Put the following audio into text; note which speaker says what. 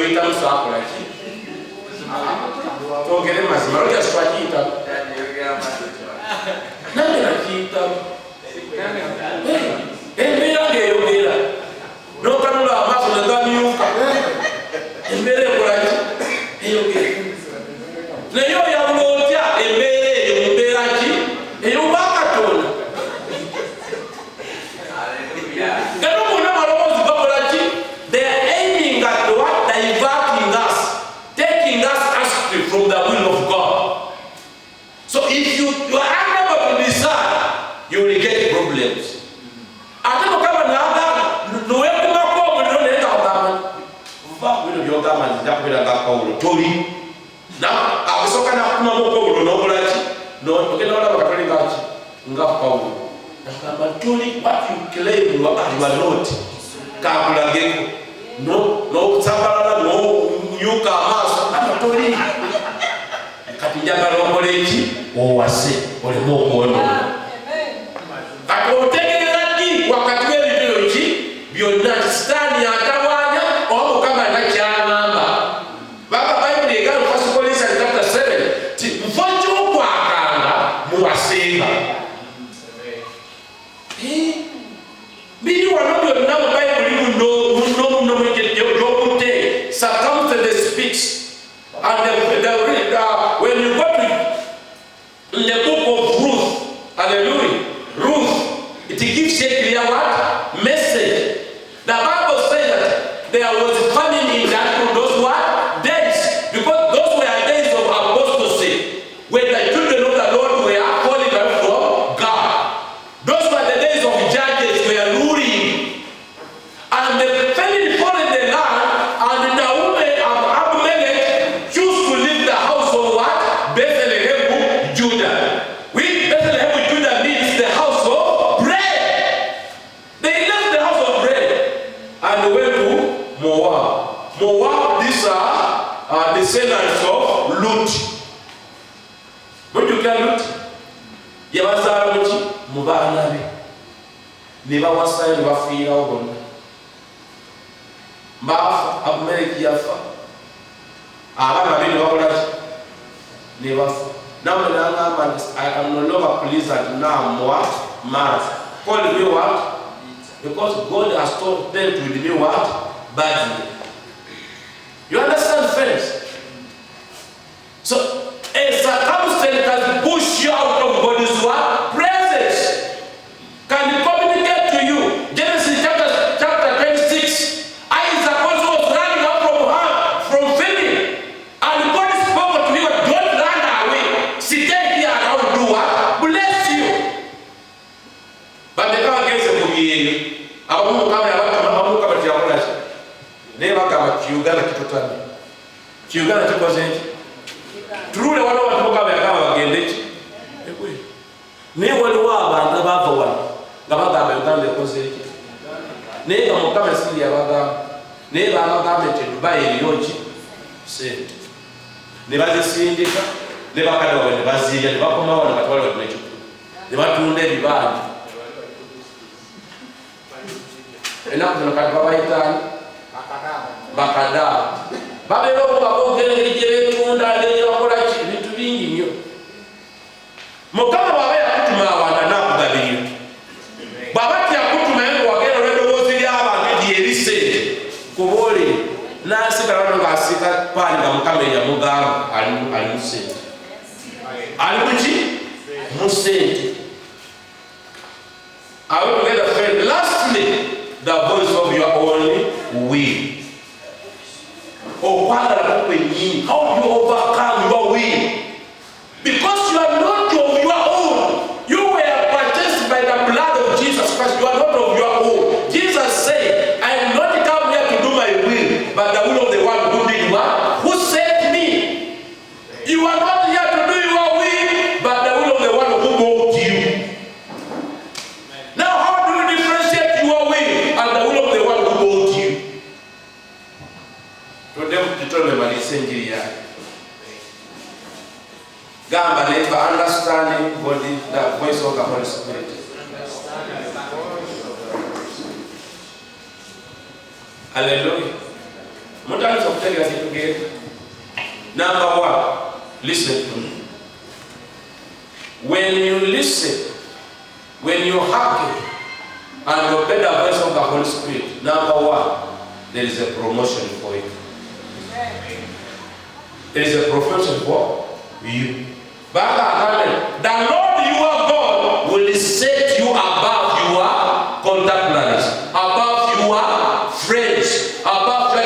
Speaker 1: choita musakula ki togere mazima lya swakita nani nakita embeera ng'eyogera n'okanula amaaso ne gamyuka embeera ekolaki eyogera naye oyawula otya embeera eyo mu mbeera ki ey'obwakatonda era bonna amaloboozi bakola ki they are aiming at what diverting us taking us astray from the will of God. So if you are unable to decide, you will get problems. Ate mukaba naga nowe kumako muliro nenda ogamba va bino byogamba njakubira nga Paulo toli na abisoka na kumamo ko bulo nobulaki no ogenda wala bakatoli ngaki nga Paulo nakamba toli what you claim you are not kabulageko no kutsambala no nyuka amaso atoli kati njagala okoleki owase olemo okuwonona akotegerera ki wakati w'ebibiro ki byonna sitaani atawaanya oba mukama nakyagamba baba bayibuli egamba First Corinthians chapter 7 ti mufo ky'okwakanga muwasenga biri wano byonna mu bayibuli muno gy'okutte circumstance speaks and when you go to the book of Ruth, hallelujah, Ruth, it gives a clear what? Message. The Bible says that there was famine in those what? Days. Because those were days of apostasy, when the children of the Lord were falling away from God. Those were the days of judges were ruling. And the famine fell in the land, and the woman of Abimelech chose to leave the house of what? Bethlehem, Judah. With Bethlehem, Judah means the house of bread. They left the house of bread and went to Moab. Moab, these are descendants of Lut. What you can Lut? Yabazara muki mubana be. Niba wasaye bafira obonna. Bafa Abimelech yafa. Abana bino bakola never. Now I am no longer pleasant now what? Mars. Call me what? Because God has told them to be what? Badly. You understand, friends? So a circumstance can push you out of God's what? Presence. Can communicate to you. Genesis chapter 26. Isaac also was running out from famine. And God spoke to him, don't run away. Stay here and I will do what? Bless you. But the guy gets a movie. I won't come here. Never come at you. Uganda kitotani. Uganda kikozenti. Truly wano watumoka byakaba bagendeki. Ekwe. Ne waliwo abantu abava wano. Ngabagamba Uganda ekozeki. Ne gamukama siri abagamba. Ne babagamba nti Dubai eriyoki. Sente. Ne bazisindika. Ne bakadde wabwe ne bazirya ne bakoma wano batwala wano n'ekikulu. Ne batunda ebibanja. Enaku zino kati babayitaani. Bakada. Babero bakogera ebijje betunda n'ebyokola ki ebintu bingi nnyo. Mukama bw'aba yakutuma abantu anaakugabirira. Bw'aba tiyakutuma naye ng'owagenda n'eddoboozi ly'abantu ly'erise kuboole n'asigala wano ng'asiika paani nga Mukama eyamugamba ali mu ssente. Ali mu ki? Mu ssente. Are we together, friend? Lastly, the voice of your only will. How do you overcome your will? Because you are not of your own. You were purchased by the blood of Jesus Christ. You are not of your own. Jesus said, I am not come here to do my will, but the will of the one who did what? Who sent me. You are not here to do your will, but the will of the one who bought you. Now, how do you differentiate your will and the will of the one who bought you? Gamba never understanding body, the voice of the Holy Spirit. Hallelujah. Sometimes I'll tell you that again. Number one, listen to me. When you listen, when you hearken and obey the voice of the Holy Spirit, number one, there is a promotion for you. There is a promotion for you. Baada